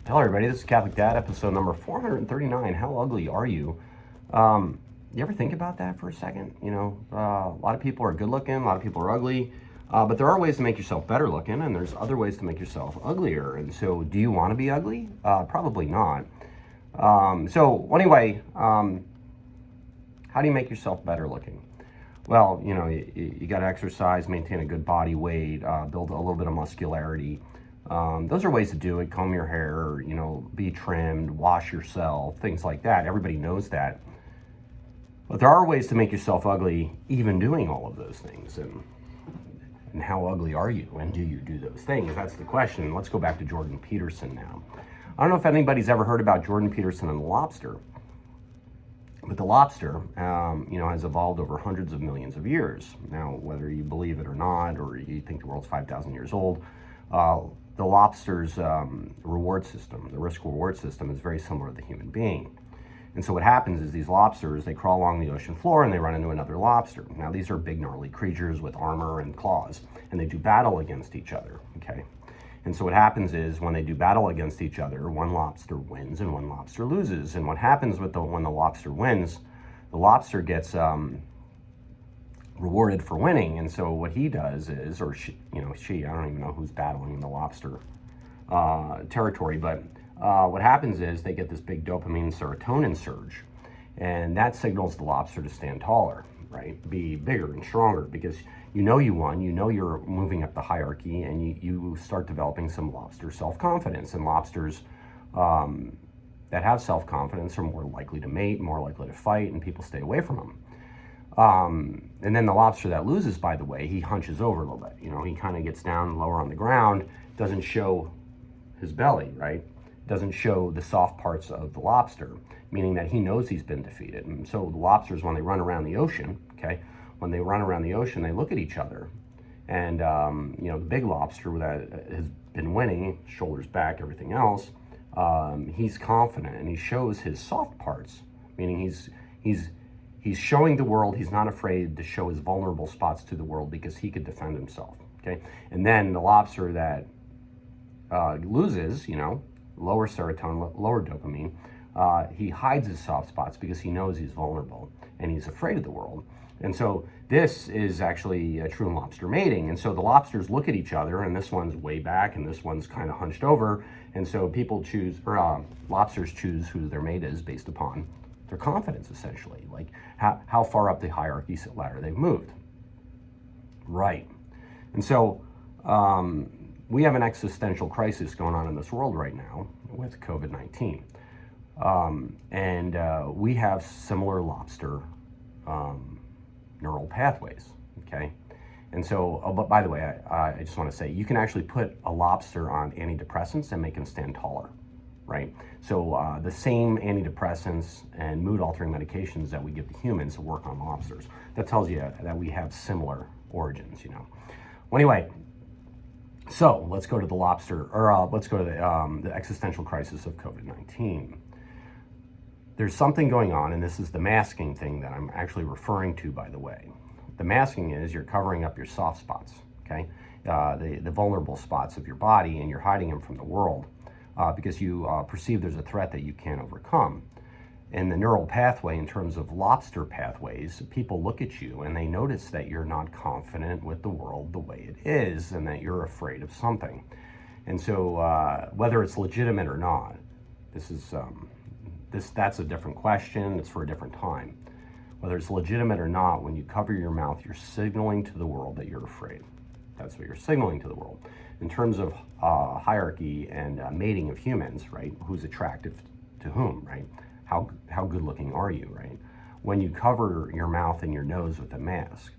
Hello, everybody. This is Catholic Dad, episode number 439. How ugly are you? You ever think about that for a second? A lot of people are good looking, a lot of people are ugly, but there are ways to make yourself better looking, and there's other ways to make yourself uglier. And so, do you want to be ugly? Probably not. How do you make yourself better looking? Well, you got to exercise, maintain a good body weight, build a little bit of muscularity. Those are ways to do it. Comb your hair, be trimmed, wash yourself, things like that. Everybody knows that. But there are ways to make yourself ugly even doing all of those things. And how ugly are you? And do you do those things? That's the question. Let's go back to Jordan Peterson now. I don't know if anybody's ever heard about Jordan Peterson and the lobster. But the lobster, has evolved over hundreds of millions of years. Now, whether you believe it or not, or you think the world's 5,000 years old, the lobster's reward system, the risk-reward system, is very similar to the human being. And so what happens is these lobsters, they crawl along the ocean floor and they run into another lobster. Now, these are big, gnarly creatures with armor and claws, and they do battle against each other, okay? And so what happens is when they do battle against each other, one lobster wins and one lobster loses. And what happens when the lobster wins, the lobster gets rewarded for winning. And so what he does is, or she, I don't even know who's battling in the lobster territory, but what happens is they get this big dopamine serotonin surge, and that signals the lobster to stand taller, right? Be bigger and stronger, because you won, you're moving up the hierarchy, and you start developing some lobster self-confidence. And lobsters that have self-confidence are more likely to mate, more likely to fight, and people stay away from them. And then the lobster that loses, by the way, he hunches over a little bit. He kind of gets down lower on the ground, doesn't show his belly, right? Doesn't show the soft parts of the lobster, meaning that he knows he's been defeated. And so the lobsters, when they run around the ocean, when they run around the ocean, they look at each other. And, the big lobster that has been winning, shoulders back, everything else, he's confident and he shows his soft parts, meaning he's showing the world he's not afraid to show his vulnerable spots to the world because he could defend himself, okay? And then the lobster that loses, lower serotonin, lower dopamine, he hides his soft spots because he knows he's vulnerable and he's afraid of the world. And so this is actually a true lobster mating. And so the lobsters look at each other, and this one's way back and this one's kind of hunched over. And so lobsters choose who their mate is based upon their confidence, essentially, like how far up the hierarchy ladder they've moved. Right. And so we have an existential crisis going on in this world right now with COVID-19. We have similar lobster neural pathways, okay? And so, but by the way, I just want to say, you can actually put a lobster on antidepressants and make him stand taller, right? So the same antidepressants and mood-altering medications that we give to humans work on lobsters. That tells you that we have similar origins, Well, anyway, so let's go to the lobster, or let's go to the existential crisis of COVID-19. There's something going on, and this is the masking thing that I'm actually referring to, by the way. The masking is you're covering up your soft spots, okay? The vulnerable spots of your body, and you're hiding them from the world because you perceive there's a threat that you can't overcome. In the neural pathway, in terms of lobster pathways, people look at you and they notice that you're not confident with the world the way it is, and that you're afraid of something. And so whether it's legitimate or not, that's a different question. It's for a different time. Whether it's legitimate or not, when you cover your mouth, you're signaling to the world that you're afraid. That's what you're signaling to the world. In terms of hierarchy and mating of humans, right? Who's attractive to whom, right? How good looking are you, right? When you cover your mouth and your nose with a mask,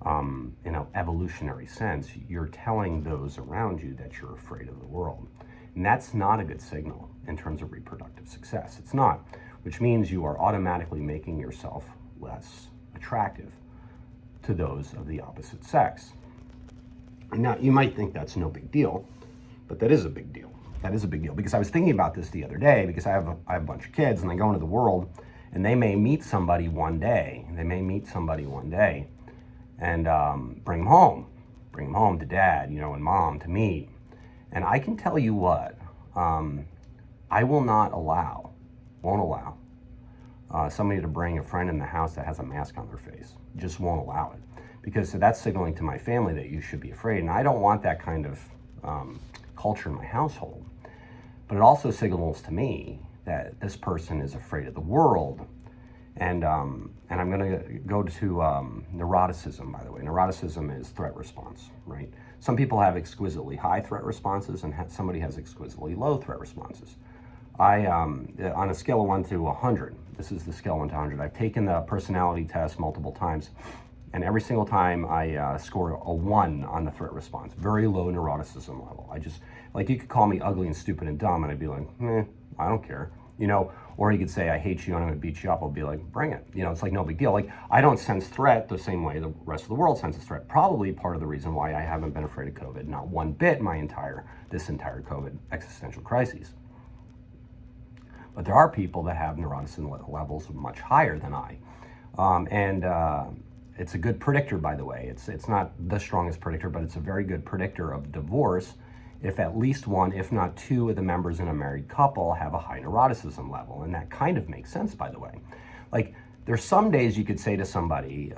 in an evolutionary sense, you're telling those around you that you're afraid of the world. And that's not a good signal in terms of reproductive success. It's not, which means you are automatically making yourself less attractive to those of the opposite sex. Now, you might think that's no big deal, but that is a big deal. That is a big deal, because I was thinking about this the other day, because I have a bunch of kids and they go into the world and they may meet somebody one day. And bring them home to dad, and mom to meet. And I can tell you what, I will not allow, won't allow somebody to bring a friend in the house that has a mask on their face. Just won't allow it, because that's signaling to my family that you should be afraid. And I don't want that kind of culture in my household. But it also signals to me that this person is afraid of the world. And I'm going to go to neuroticism, by the way. Neuroticism is threat response, right? Some people have exquisitely high threat responses, and somebody has exquisitely low threat responses. On a scale of 1 to 100, this is the scale 1 to 100. I've taken the personality test multiple times, and every single time I score a 1 on the threat response. Very low neuroticism level. I just, like, you could call me ugly and stupid and dumb, and I'd be like, I don't care, you know. Or you could say, I hate you and I'm gonna beat you up. I'll be like, bring it. You know, it's like no big deal. Like, I don't sense threat the same way the rest of the world senses threat. Probably part of the reason why I haven't been afraid of COVID, not one bit this entire COVID existential crisis. But there are people that have neuroticism levels much higher than I. It's a good predictor, by the way. It's not the strongest predictor, but it's a very good predictor of divorce if at least one, if not two, of the members in a married couple have a high neuroticism level. And that kind of makes sense, by the way. Like, there's some days you could say to somebody,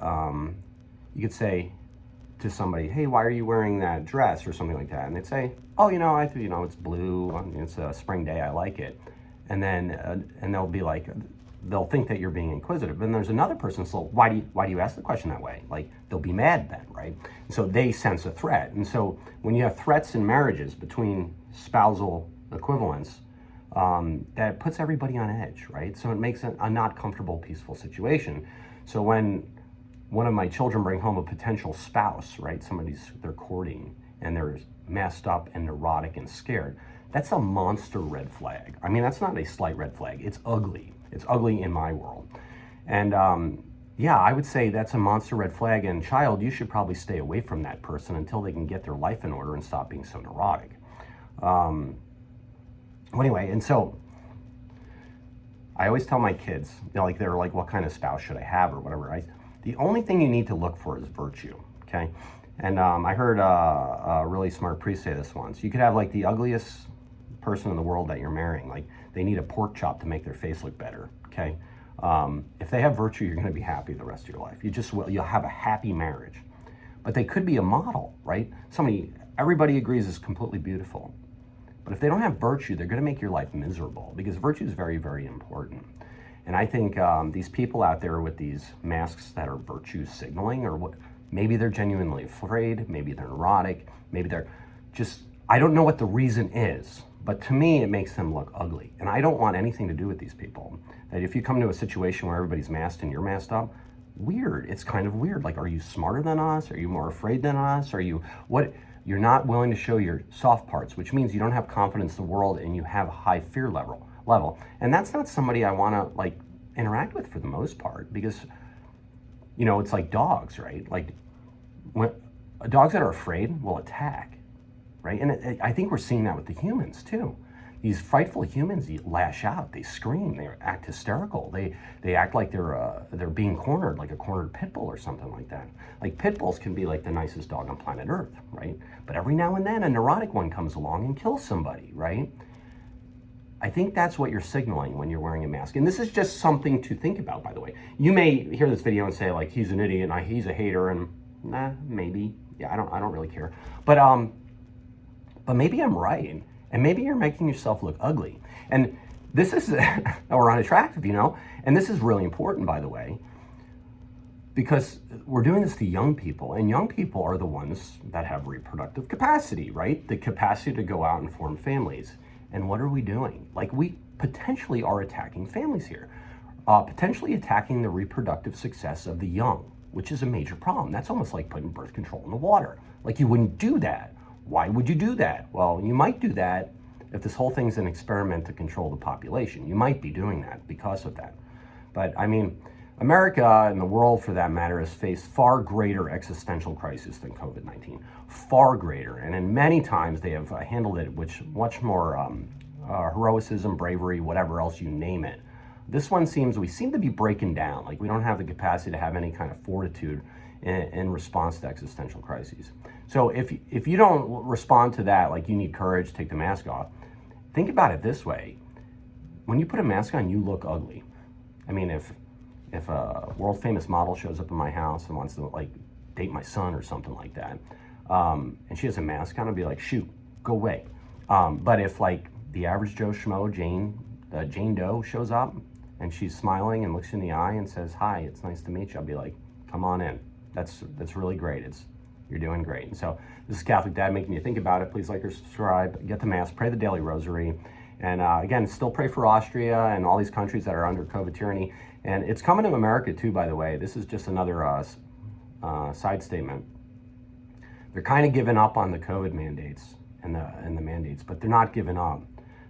hey, why are you wearing that dress, or something like that? And they'd say, oh, it's blue, it's a spring day, I like it. And then and they'll be like, they'll think that you're being inquisitive. And there's another person, so why do you ask the question that way? Like, they'll be mad then, right? So they sense a threat. And so when you have threats in marriages between spousal equivalents, that puts everybody on edge, right? So it makes a not comfortable, peaceful situation. So when one of my children bring home a potential spouse, right? They're courting and they're messed up and neurotic and scared. That's a monster red flag. I mean, that's not a slight red flag. It's ugly. It's ugly in my world. And I would say that's a monster red flag. And child, you should probably stay away from that person until they can get their life in order and stop being so neurotic. Anyway, and so I always tell my kids, they're like, what kind of spouse should I have or whatever. The only thing you need to look for is virtue, okay? And I heard a really smart priest say this once. You could have like the ugliest person in the world that you're marrying. Like, they need a pork chop to make their face look better, okay? If they have virtue, you're gonna be happy the rest of your life. You'll have a happy marriage. But they could be a model, right? Everybody agrees is completely beautiful. But if they don't have virtue, they're gonna make your life miserable, because virtue is very, very important. And I think these people out there with these masks that are virtue signaling, or maybe they're genuinely afraid, maybe they're neurotic, maybe they're just, I don't know what the reason is, but to me, it makes them look ugly. And I don't want anything to do with these people. That if you come to a situation where everybody's masked and you're masked up, weird. It's kind of weird. Like, are you smarter than us? Are you more afraid than us? You're not willing to show your soft parts, which means you don't have confidence in the world and you have a high fear level. And that's not somebody I want to interact with for the most part, because, it's like dogs, right? Like, when dogs that are afraid will attack, right? And I think we're seeing that with the humans too. These frightful humans lash out, they scream, they act hysterical, they act like they're being cornered, like a cornered pit bull or something like that. Like, pit bulls can be like the nicest dog on planet Earth, right? But every now and then a neurotic one comes along and kills somebody, right? I think that's what you're signaling when you're wearing a mask. And this is just something to think about, by the way. You may hear this video and say, like, he's an idiot and he's a hater, and maybe. Yeah, I don't really care. But maybe I'm right. And maybe you're making yourself look ugly. And this is, or unattractive, and this is really important, by the way, because we're doing this to young people, and young people are the ones that have reproductive capacity, right? The capacity to go out and form families. And what are we doing? Like, we potentially are attacking families here, potentially attacking the reproductive success of the young, which is a major problem. That's almost like putting birth control in the water. Like, you wouldn't do that. Why would you do that? Well, you might do that if this whole thing's an experiment to control the population. You might be doing that because of that. But I mean, America and the world, for that matter, has faced far greater existential crisis than COVID-19, far greater. And in many times they have handled it with much more heroism, bravery, whatever else you name it. This one we seem to be breaking down. Like, we don't have the capacity to have any kind of fortitude in response to existential crises. So if you don't respond to that, like, you need courage, take the mask off, think about it this way. when you put a mask on, you look ugly. I mean, if a world famous model shows up in my house and wants to like date my son or something like that, and she has a mask on, I'll be like, shoot, go away. But if like the average Joe Schmo, Jane Doe shows up and she's smiling and looks you in the eye and says, hi, it's nice to meet you, I'll be like, come on in. That's really great. You're doing great. And so this is Catholic Dad making you think about it. Please like or subscribe, get the mass, pray the daily rosary. And again, still pray for Austria and all these countries that are under COVID tyranny. And it's coming to America too, by the way. This is just another side statement. They're kind of giving up on the COVID mandates and the mandates, but they're not giving up.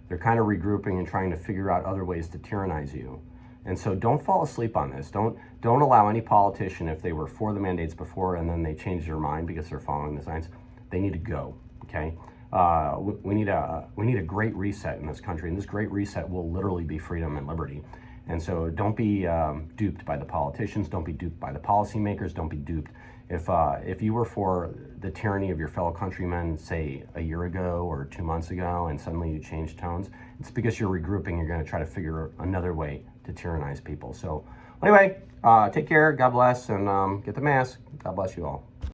They're kind of regrouping and trying to figure out other ways to tyrannize you. And so don't fall asleep on this. Don't allow any politician, if they were for the mandates before and then they change their mind because they're following the science, they need to go, okay? We need a great reset in this country, and this great reset will literally be freedom and liberty. And so don't be duped by the politicians, don't be duped by the policymakers, don't be duped. If you were for the tyranny of your fellow countrymen, say a year ago or 2 months ago, and suddenly you change tones, it's because you're regrouping, you're gonna try to figure another way to tyrannize people. So anyway, take care, God bless, and get the mask. God bless you all.